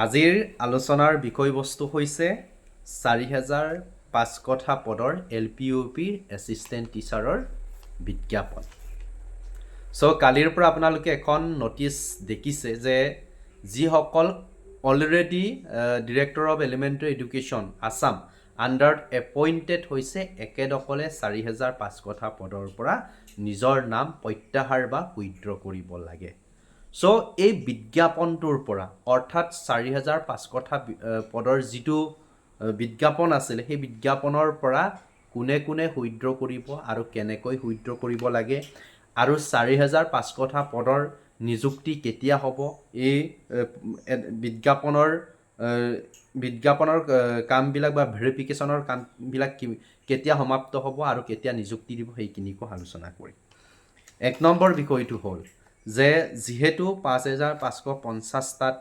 আজিৰ আলোচনাৰ বিষয়বস্তু হৈছে 4,500 পদৰ LPUPৰ এছিষ্টেণ্ট টিচাৰৰ বিজ্ঞাপন। কালিৰ পৰা আপোনালোকে এখন নটিচ দেখিছে যে যিসকল already director of elementary education Assam আণ্ডাৰত এপইণ্টেড হৈছে একেদকলে 4,500 পদৰ পৰা নিজৰ নাম প্ৰত্যাহাৰ বা উইথড্ৰ কৰিব লাগে। এই বিজ্ঞাপনটোৰ পৰা অৰ্থাৎ 4,500 পদৰ যিটো বিজ্ঞাপন আছিল সেই বিজ্ঞাপনৰ পৰা কোনে কোনে উইথড্ৰ কৰিব আৰু কেনেকৈ উইথড্ৰ কৰিব লাগে আৰু 4,500 পদৰ নিযুক্তি কেতিয়া হ'ব, এই বিজ্ঞাপনৰ কামবিলাক বা ভেৰিফিকেশ্যনৰ কামবিলাক কেতিয়া সমাপ্ত হ'ব আৰু কেতিয়া নিযুক্তি দিব সেইখিনিকো আলোচনা কৰিম। 1 নম্বৰ বিষয়টো হ'ল যে যিহেতু 5,550টাত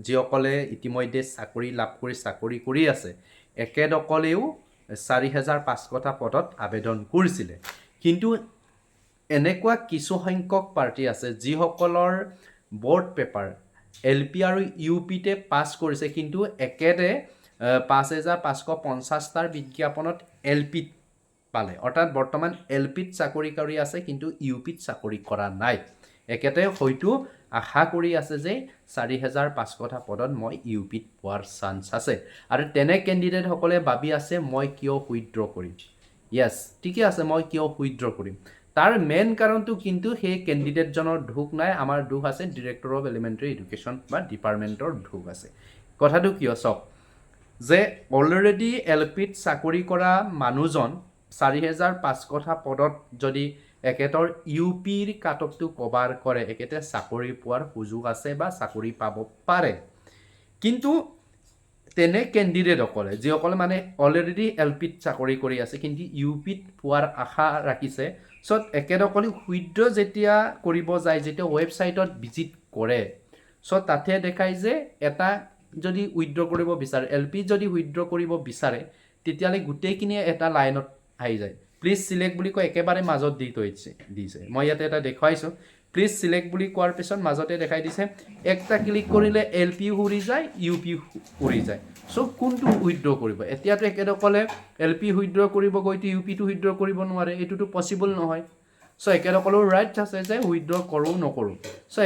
যিসকলে ইতিমধ্যে চাকৰি লাভ কৰি চাকৰি কৰি আছে একেদকলেও 4,500 পদত আবেদন কৰিছিলে, কিন্তু এনেকুৱা কিছু সংখ্যক প্ৰাৰ্থী আছে যিসকলৰ বৰ্ড পেপাৰ LP আৰু UPতে পাছ কৰিছে কিন্তু একেদে 5,550টাৰ বিজ্ঞাপনত LPত পালে, অৰ্থাৎ বৰ্তমান LPত চাকৰি কৰি আছে কিন্তু UPত চাকৰি কৰা নাই। একেতে হয়তো আশা কৰি আছে যে 4,500 পদত মই UPত পোৱাৰ চান্স আছে আৰু তেনে কেণ্ডিডেটসকলে ভাবি আছে মই কিয় উইথড্ৰ কৰিম। য়েছ, ঠিকে আছে, মই কিয় উইথড্ৰ কৰিম। তাৰ মেইন কাৰণটো কিন্তু সেই কেণ্ডিডেটজনৰ দোষ নাই, আমাৰ দোষ আছে ডিৰেক্টৰ অফ এলিমেণ্টাৰী এডুকেশ্যন বা ডিপাৰ্টমেণ্টৰ দোষ আছে। কথাটো কিয় চাওক যে অলৰেডি LPত চাকৰি কৰা মানুহজন 4,500 পদত যদি একেতৰ UPৰ কাটঅফটো কভাৰ কৰে একেতে চাকৰি পোৱাৰ সুযোগ আছে বা চাকৰি পাব পাৰে। কিন্তু তেনে কেণ্ডিডেটসকলে যিসকলে মানে অলৰেডি LPত চাকৰি কৰি আছে কিন্তু UPত পোৱাৰ আশা ৰাখিছে, একেদকলে উইথড্ৰ যেতিয়া কৰিব যায়, যেতিয়া ৱেবছাইটত ভিজিট কৰে তাতে দেখায় যে এটা যদি উইথড্ৰ কৰিব বিচাৰে LPত যদি উইথড্ৰ কৰিব বিচাৰে তেতিয়াহ'লে গোটেইখিনিয়ে এটা লাইনত আহি যায়। প্লিজ চিলেক্ট বুলি কৈ একেবাৰে মাজত দিছে। মই ইয়াতে এটা দেখুৱাইছোঁ। প্লিজ চিলেক্ট বুলি কোৱাৰ পিছত মাজতে দেখাই দিছে একটা ক্লিক কৰিলে LP উৰি যায়, UP উৰি যায়। কোনটো উইথড্ৰ কৰিব? এতিয়াতো একেদকলে LP উইথড্ৰ কৰিব গৈতো UPটো উইথড্ৰ কৰিব নোৱাৰে, এইটোতো পচিবল নহয়। একেদকলেও ৰাইট আছে যে উইথড্ৰ কৰোঁ নকৰোঁ।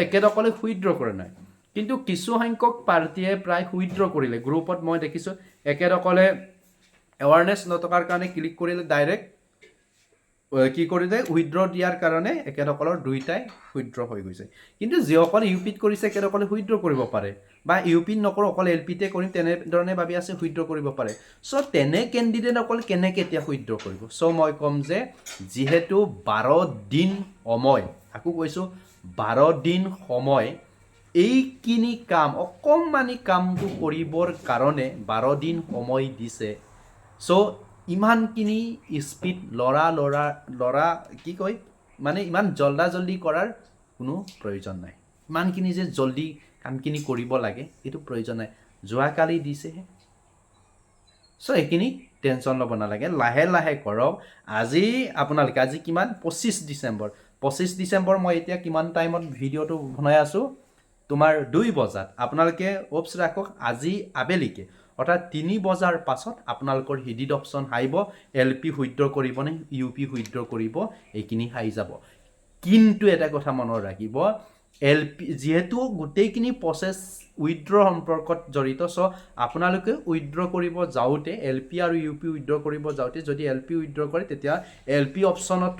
একেদকলে উইথড্ৰ কৰে নাই, কিন্তু কিছু সংখ্যক পাৰ্টীয়ে প্ৰায় উইথড্ৰ কৰিলে। গ্ৰুপত মই দেখিছোঁ একেদকলে এৱাৰনেছ নথকাৰ কাৰণে ক্লিক কৰিলে ডাইৰেক্ট কি কৰিলে উইথড্ৰ দিয়াৰ কাৰণে একেদকলৰ দুইটাই উইথড্ৰ হৈ গৈছে। কিন্তু যিসকলে UPত কৰিছে একেদকলে উইথড্ৰ কৰিব পাৰে বা UPত নকৰোঁ অকল LPতে কৰিম তেনেধৰণে ভাবি আছে উইথড্ৰ কৰিব পাৰে। তেনে কেণ্ডিডেট অকল কেনেকৈ এতিয়া উইথড্ৰ কৰিব? মই ক'ম যে যিহেতু 12 দিন সময়, আকৌ কৈছোঁ 12 দিন সময়, এইখিনি কাম অকণমানি কামটো কৰিবৰ কাৰণে 12 দিন সময় দিছে। ইমানখিনি স্পীড লৰা কি কয় মানে ইমান জল্দি কৰাৰ কোনো প্ৰয়োজন নাই। ইমানখিনি যে জল্দি কামখিনি কৰিব লাগে এইটো প্ৰয়োজন নাই, যোৱাকালি দিছেহে। এইখিনি টেনশ্যন ল'ব নালাগে, লাহে লাহে কৰক। আজি কিমান 25 ডিচেম্বৰ। 25 ডিচেম্বৰ মই এতিয়া কিমান টাইমত ভিডিঅ'টো বনাই আছোঁ, তোমাৰ 2 বজাত। আপোনালোকে অপছ ৰাখক আজি আবেলিকে, অৰ্থাৎ 3 বজাৰ পাছত আপোনালোকৰ হিডিড অপশ্যন আহিব, LP উইথড্ৰ কৰিব নে UP উইথড্ৰ কৰিব এইখিনি আহি যাব। কিন্তু এটা কথা মনত ৰাখিব, LP যিহেতু গোটেইখিনি প্ৰচেছ উইথড্ৰ সম্পৰ্কত জড়িত, আপোনালোকে উইথড্ৰ কৰিব যাওঁতে LP আৰু UP উইথড্ৰ কৰিব যাওঁতে যদি LP উইথড্ৰ কৰে তেতিয়া LP অপশ্যনত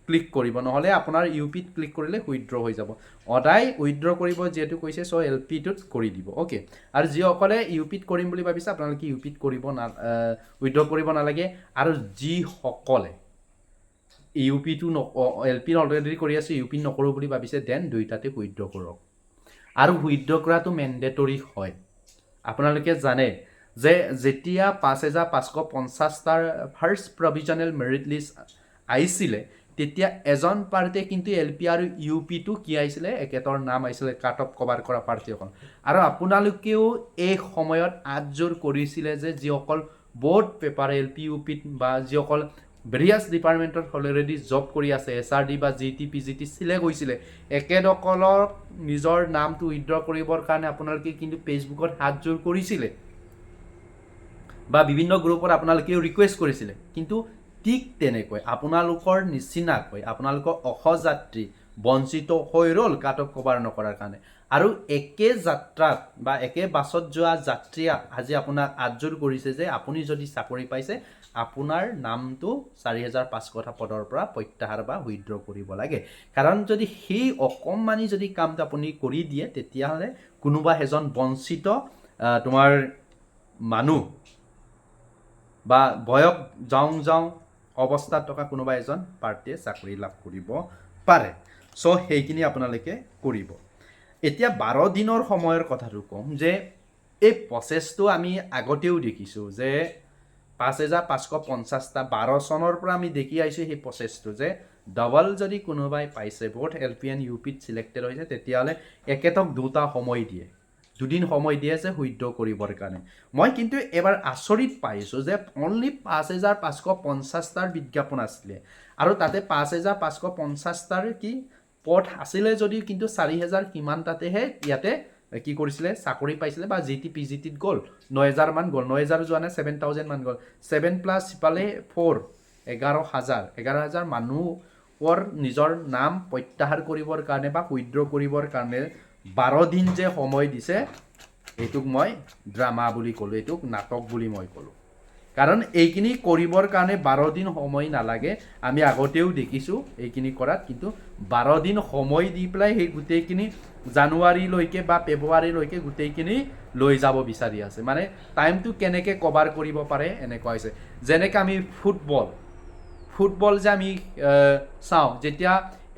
ক্লিক কৰিব, নহ'লে আপোনাৰ UPত ক্লিক কৰিলে উইথড্ৰ হৈ যাব। সদায় উইথড্ৰ কৰিব যিহেতু কৈছে LPটোত কৰি দিব। অ'কে, আৰু যিসকলে UPত কৰিম বুলি ভাবিছে আপোনালোকে UPত উইথড্ৰ কৰিব নালাগে। আৰু যিসকলে UPটো LP অলৰেডি কৰি আছে UP নকৰোঁ বুলি ভাবিছে দেন দুইটাতে উইথড্ৰ কৰক। আৰু উইথড্ৰ কৰাটো মেণ্ডেটৰী হয়। আপোনালোকে জানে যে যেতিয়া 5,550টাৰ ফাৰ্ষ্ট প্ৰভিজনেল মেৰিট লিষ্ট আহিছিলে তেতিয়া এজন প্ৰাৰ্থীয়ে কিন্তু LP আৰু UPটো কি আহিছিলে একেটাৰ নাম আহিছিলে কাট অফ কভাৰ কৰা প্ৰাৰ্থীসকল। আৰু আপোনালোকেও এই সময়ত আঠজোৰ কৰিছিলে যে যিসকল বৰ্ড পেপাৰ LP UPত বা যিসকল ভেৰিয়াছ ডিপাৰ্টমেণ্টত অলৰেডি জব কৰি আছে, SRD বা GT PGT চিলেক্ট হৈছিলে, একেসকলক নিজৰ নামটো উইথড্ৰ কৰিবৰ কাৰণে আপোনালোকে কিন্তু ফেচবুকত হাতযোৰ কৰিছিলে বা বিভিন্ন গ্ৰুপত আপোনালোকে ৰিকুৱেষ্ট কৰিছিলে, কিন্তু ঠিক তেনেকৈ আপোনালোকৰ নিচিনাকৈ আপোনালোকৰ অসযাত্ৰী বঞ্চিত হৈ ৰ'ল কাট অফ কভাৰ নকৰাৰ কাৰণে। আৰু একে যাত্ৰাত বা একে বাছত যোৱা যাত্ৰীয়ে আজি আপোনাক আদজোৰ কৰিছে যে আপুনি যদি চাকৰি পাইছে আপোনাৰ নামটো 4,500 পদৰ পৰা প্ৰত্যাহাৰ বা উইথড্ৰ কৰিব লাগে। কাৰণ যদি সেই অকণমানি যদি কামটো আপুনি কৰি দিয়ে তেতিয়াহ'লে কোনোবা এজন বঞ্চিত তোমাৰ মানুহ বা বয়স যাওঁ অৱস্থাত থকা কোনোবা এজন পাৰ্টিয়ে চাকৰি লাভ কৰিব পাৰে। চ' সেইখিনি আপোনালোকে কৰিব। এতিয়া 12 দিনৰ সময়ৰ কথাটো ক'ম যে এই প্ৰচেছটো আমি আগতেও দেখিছোঁ যে 5,550টা 12 চনৰ পৰা আমি দেখি আহিছোঁ সেই প্ৰচেছটো যে ডাবল যদি কোনোবাই পাইছে বহুত LP and UPত চিলেক্টেড হৈছে তেতিয়াহ'লে একেতক দুটা সময় দিয়ে, দুদিন সময় দিয়ে যে উইথড্ৰ কৰিবৰ কাৰণে। মই কিন্তু এবাৰ আচৰিত পাইছোঁ যে অনলি 5,550টাৰ বিজ্ঞাপন আছিলে আৰু তাতে 5,550টাৰ কি পথ আছিলে যদিও কিন্তু 4,000 কিমানটাতেহে ইয়াতে কি কৰিছিলে চাকৰি পাইছিলে বা GT PGTত গ'ল 9,000 মান গ'ল, 9,000 যোৱা নাই 7,000 মান গ'ল, 7 প্লাছ সিফালে 4 11,000 মানুহৰ নিজৰ নাম প্ৰত্যাহাৰ কৰিবৰ কাৰণে বা উইথড্ৰ কৰিবৰ কাৰণে 12 দিন যে সময় দিছে এইটোক মই ড্ৰামা বুলি ক'লোঁ, এইটোক নাটক বুলি মই ক'লোঁ। কাৰণ এইখিনি কৰিবৰ কাৰণে 12 দিন সময় নালাগে, আমি আগতেও দেখিছোঁ এইখিনি কৰাত, কিন্তু 12 দিন সময় দি পেলাই সেই গোটেইখিনি জানুৱাৰীলৈকে বা ফেব্ৰুৱাৰীলৈকে গোটেইখিনি লৈ যাব বিচাৰি আছে। মানে টাইমটো কেনেকৈ কভাৰ কৰিব পাৰে এনেকুৱা হৈছে। যেনেকৈ আমি ফুটবল যে আমি চাওঁ, যেতিয়া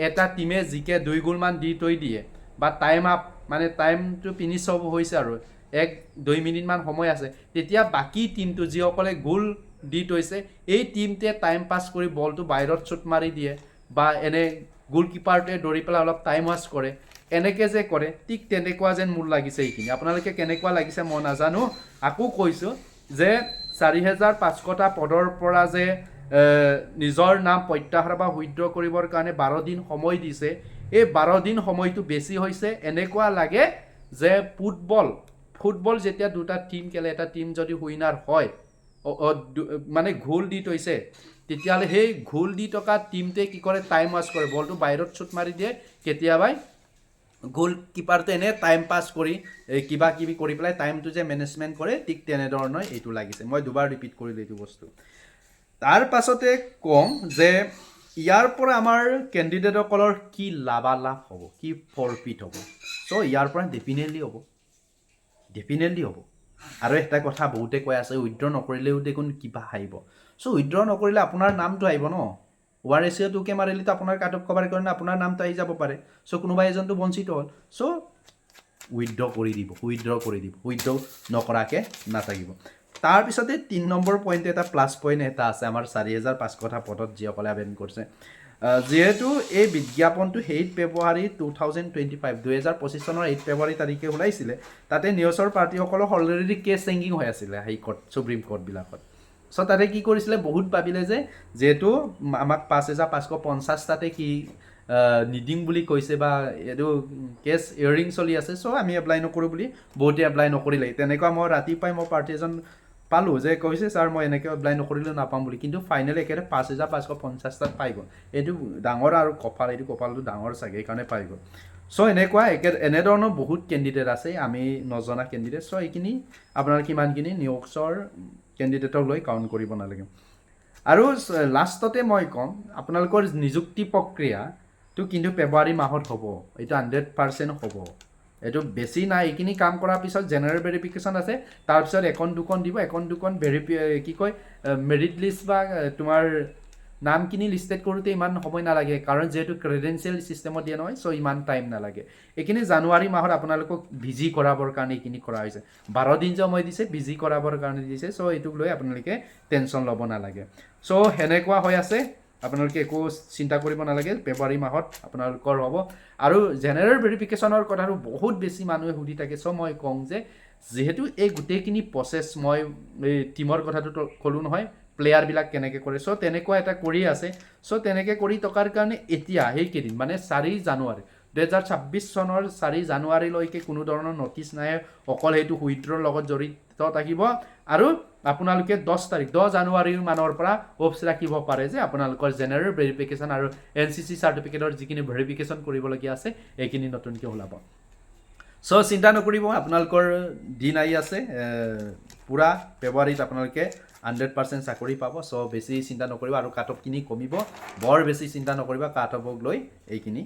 এটা টিমে জিকে 2 গ'লমান দি থৈ দিয়ে বা টাইম আপ মানে টাইমটো ফিনিছ হ'ব হৈছে আৰু 1-2 মিনিটমান সময় আছে, তেতিয়া বাকী টিমটো যিসকলে গোল দি থৈছে এই টিমটোৱে টাইম পাছ কৰি বলটো বাহিৰত শ্বুট মাৰি দিয়ে বা এনে গোলকিপাৰটোৱে দৌৰি পেলাই অলপ টাইম ৱাছ কৰে, এনেকৈ যে কৰে ঠিক তেনেকুৱা যেন মোৰ লাগিছে এইখিনি। আপোনালোকে কেনেকুৱা লাগিছে মই নাজানো। আকৌ কৈছোঁ যে 4,500টা পদৰ পৰা যে নিজৰ নাম প্ৰত্যাহাৰ বা উইথড্ৰ কৰিবৰ কাৰণে 12 দিন সময় দিছে, এই 12 দিন সময়টো বেছি হৈছে। এনেকুৱা লাগে যে ফুটবল যেতিয়া দুটা টিম খেলে, এটা টিম যদি উইনাৰ হয় মানে ঘোল দি থৈছে, তেতিয়াহ'লে সেই ঘোল দি থকা টিমটোৱে কি কৰে টাইম ৱাছ কৰে, বলটো বাহিৰত শ্বুট মাৰি দিয়ে, কেতিয়াবা গোল কিপাৰটো এনে টাইম পাছ কৰি কিবা কিবি কৰি পেলাই টাইমটো যে মেনেজমেণ্ট কৰে, ঠিক তেনেধৰণৰ এইটো লাগিছে। মই দুবাৰ ৰিপিট কৰিলোঁ এইটো বস্তু। তাৰ পাছতে ক'ম যে ইয়াৰ পৰা আমাৰ কেণ্ডিডেটসকলৰ কি লাভালাভ হ'ব, কি প্ৰফিট হ'ব। চ' ইয়াৰ পৰা ডেফিনেটলি হ'ব। আৰু এটা কথা বহুতে কৈ আছে উইথড্ৰ নকৰিলেও দেখোন কিবা আহিব। চ' উইথড্ৰ নকৰিলে আপোনাৰ নামটো আহিব ন, 1:2কে মাৰিলেতো আপোনাৰ কাট অফ কভাৰ কাৰণে আপোনাৰ নামটো আহি যাব পাৰে। চ' কোনোবা এজনটো বঞ্চিত হ'ল, চ' উইথড্ৰ কৰি দিব, উইথড্ৰ নকৰাকৈ নাথাকিব। তাৰপিছতে 3 নম্বৰ পইণ্ট এটা প্লাছ পইণ্ট এটা আছে আমাৰ 4,500টা পদত যিসকলে আবেদন কৰিছে। যিহেতু এই বিজ্ঞাপনটো 8 ফেব্ৰুৱাৰী 2025 2025 চনৰ 8 ফেব্ৰুৱাৰী তাৰিখে ওলাইছিলে, তাতে নিউজৰ পাৰ্টিসকলৰ অলৰেডি কেছ হেংগিং হৈ আছিলে হাইকোৰ্ট ছুপ্ৰিম কোৰ্টবিলাকত। চ' তাতে কি কৰিছিলে, বহুত ভাবিলে যে যিহেতু আমাক 5,550টাতে কি নিদিম বুলি কৈছে বা এইটো কেছ হিয়াৰিং চলি আছে, চ' আমি এপ্লাই নকৰোঁ বুলি বহুতে এপ্লাই নকৰিলে। তেনেকুৱা মই ৰাতিপুৱাই মই পাৰ্টি এজন পালোঁ যে কৈছে ছাৰ মই এনেকৈ এপ্লাই নকৰিলেও নাপাম বুলি, কিন্তু ফাইনেলি একেবাৰে 5,550টাত পাই গ'ল। এইটো ডাঙৰ আৰু এইটো কপালটো ডাঙৰ চাগে, সেইকাৰণে পাই গ'ল। চ' এনেধৰণৰ বহুত কেণ্ডিডেট আছে আমি নজনা কেণ্ডিডেট। চ' এইখিনি আপোনাৰ কিমানখিনি নিউজৰ কেণ্ডিডেটক লৈ কাউণ্ট কৰিব নালাগে। আৰু লাষ্টতে মই ক'ম আপোনালোকৰ নিযুক্তি প্ৰক্ৰিয়াটো কিন্তু ফেব্ৰুৱাৰী মাহত হ'ব, এইটো 100% হ'ব। এইটো বেছি নাই, এইখিনি কাম কৰাৰ পিছত জেনেৰেল ভেৰিফিকেশ্যন আছে, তাৰপিছত এখন দুখন দিব, মেৰিট লিষ্ট বা তোমাৰ নামখিনি লিষ্টেড কৰোঁতে ইমান সময় নালাগে, কাৰণ যিহেতু ক্ৰেডেঞ্চিয়েল ছিষ্টেমত দিয়ে নহয়, চ' ইমান টাইম নালাগে। এইখিনি জানুৱাৰী মাহত আপোনালোকক ভিজি কৰাবৰ কাৰণে এইখিনি কৰা হৈছে। 12 দিন সময় দিছে, ভিজি কৰাবৰ কাৰণে দিছে। চ' এইটোক লৈ আপোনালোকে টেনশ্যন ল'ব নালাগে। চ' সেনেকুৱা হৈ আছে, আপোনালোকে একো চিন্তা কৰিব নালাগে, ফেব্ৰুৱাৰী মাহত আপোনালোকৰ হ'ব। আৰু জেনেৰেল ভেৰিফিকেশ্যনৰ কথাটো বহুত বেছি মানুহে সুধি থাকে। চ' মই কওঁ যে যিহেতু এই গোটেইখিনি প্ৰচেছ মই এই টীমৰ কথাটো ক'লোঁ নহয়, প্লেয়াৰবিলাক কেনেকৈ কৰে চ' তেনেকুৱা এটা কৰি আছে চ' তেনেকৈ কৰি থকাৰ কাৰণে এতিয়া সেইকেইদিন মানে 4 জানুৱাৰী 2026 চনৰ 4 জানুৱাৰীলৈকে কোনো ধৰণৰ নটিচ নাই অকল সেইটো উইথড্ৰৰ লগত জড়িত থাকিব আৰু আপোনালোকে 10 জানুৱাৰীৰ মানৰ পৰা হোপছ ৰাখিব পাৰে যে আপোনালোকৰ জেনেৰেল ভেৰিফিকেশ্যন আৰু NCC চাৰ্টিফিকেটৰ যিখিনি ভেৰিফিকেশ্যন কৰিবলগীয়া আছে এইখিনি নতুনকৈ ওলাব চ' চিন্তা নকৰিব আপোনালোকৰ দিন আহি আছে পুৰা ফেব্ৰুৱাৰীত আপোনালোকে 100% চাকৰি পাব চ' বেছি চিন্তা নকৰিব আৰু কাট অফখিনি কমিব বৰ বেছি চিন্তা নকৰিবা কাট অফক লৈ এইখিনি